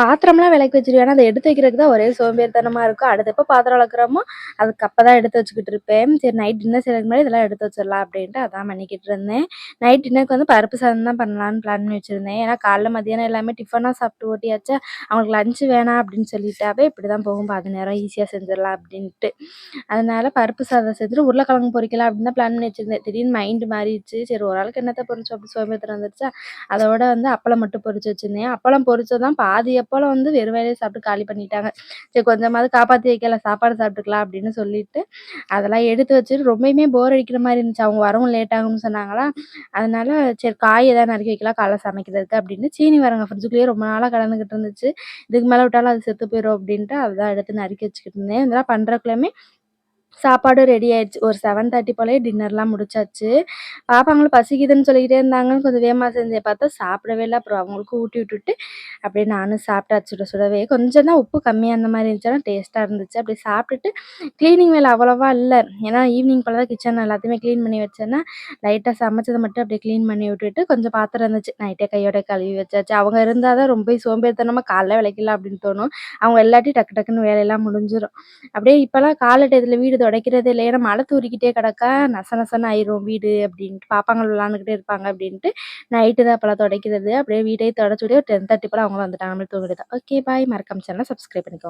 பாத்திரம்லாம் விளக்கி வச்சுருவேன். ஆனா, அத எடுத்து வைக்கிறதுக்கு தான் ஒரே சோம்பேறித்தனமா இருக்கும். அடுத்து எப்ப பாத்திரம் விளக்குறோமோ, அதுக்கு அப்பதான் எடுத்து வச்சுக்கிட்டு இருப்பேன். சரி நைட் டின்னர் செய்றதுக்கு முன்னாடி இதெல்லாம் எடுத்து வச்சிடலாம் அப்படின்ட்டு அதான் பண்ணிக்கிட்டு இருந்தேன். நைட் டின்னருக்கு வந்து பருப்பு சாதம் தான் பண்ணலான்னு பிளான் பண்ணி வச்சிருந்தேன். ஏன்னா காலைல, மதியானம் எல்லாமே டிஃபனா சாப்பிட்டு ஓட்டியாச்சா, அவங்களுக்கு லஞ்ச் வேணாம் அப்படின்னு சொல்லிட்டாவே இப்படிதான் போகும் பாதி நேரம் ஈஸியா செஞ்சிடலாம் அப்படின்ட்டு. அதனால பருப்பு சாதம் செஞ்சுட்டு உருளைக்கிழங்கு பொரிக்கலாம் அப்படின்னு தான் பிளான் பண்ணி வச்சிருந்தேன். திடீர்னு மைண்ட் மாறிடுச்சு. சரி ஒரு ஆளுக்கு என்னத்த பொரிச்சோம் அப்படி சோம்பேறித்தனம் வந்துருச்சா, அதோட வந்து அப்பளம் மட்டும் பொரிச்சு வச்சிருந்தேன். அப்பளம் பொரிச்சதுதான் பாதி அப்பளம் வந்து வெறும் வயிறுல சாப்பிட்டு காலி பண்ணிட்டாங்க. சரி கொஞ்சமாவது காப்பாத்தி வைக்கலாம், சாப்பாடு சாப்பிட்டுக்கலாம் அப்படின்னு சொல்லிட்டு, அதெல்லாம் எடுத்து வச்சுட்டு ரொம்பயுமே போர் அடிக்கிற மாரி இருந்துச்சு. அவங்க வரவும் லேட் ஆகும்னு சொன்னாங்களா, அதனால சரி காய் ஏதாவது நறுக்கி வைக்கலாம் காலைல சமைக்கிறதுக்கு அப்படின்னு சீனி வரங்க ஃப்ரிட்ஜுக்குள்ளேயே ரொம்ப நாளா கடந்துகிட்டு இருந்துச்சு. இதுக்கு மேல விட்டாலும் அது செத்து போயிரும் அப்படின்ட்டு அதான் எடுத்து நறுக்கி வச்சுக்கிட்டு இருந்தேன். இதெல்லாம் பண்றதுக்குள்ளயுமே சாப்பாடும் ரெடி ஆயிடுச்சு. ஒரு 7:30 போலயே டின்னர்லாம் முடிச்சாச்சு. பாப்பாங்களும் பசிக்குதுன்னு சொல்லிக்கிட்டே இருந்தாங்கன்னு கொஞ்சம் வேகமா செஞ்சேன். பார்த்தா சாப்பிடவே இல்ல. அப்புறம் அவங்களுக்கும் ஊட்டி விட்டுட்டு, அப்படியே நானும் சாப்பிட்டாச்சு சுட சுடவே. கொஞ்சம் தான் உப்பு கம்மியா அந்த மாரி இருந்துச்சு. ஆனா டேஸ்ட்டா இருந்துச்சு. அப்படியே சாப்பிட்டுட்டு கிளீனிங் வேலை அவ்வளவா இல்ல. ஏன்னா ஈவினிங் போல தான் கிச்சன் எல்லாத்தையுமே கிளீன் பண்ணி வச்சேன்னா, லைட்டா சமைச்சத மட்டும் அப்படியே கிளீன் பண்ணி விட்டுட்டு, கொஞ்சம் பாத்திரம் இருந்துச்சு. நைட்டே கையோட கழுவி வச்சாச்சு. அவங்க இருந்தா தான் ரொம்ப சோம்பேறித்தனமா காலைல விளக்கிடலாம் அப்படின்னு தோணும். அவங்க இல்லாட்டி டக்கு டக்குன்னு வேலையெல்லாம் முடிஞ்சிரும். அப்படியே இப்பலாம் கால டயத்துல வீடு துடைக்கிறதே இல்ல. ஏன்னா மழை தூறிக்கிட்டே கிடக்கா, நச நசன்னு ஆயிரும் வீடு அப்படின்ட்டு. பாப்பாங்கள் விளாண்டுக்கிட்டே இருப்பாங்க அப்படின்ட்டு, நைட்டு தான் இப்பலாம் துடைக்கிறது. அப்படியே வீட்டையும் தொடச்சு விட்டு ஒரு 10:30 போல அவங்களும் வந்துட்டாங்க. நம்மளும் தூங்க வேண்டியது தான். Okay bye. மறக்காம சேனல சப்ஸ்கிரைப் பண்ணிக்கோங்க.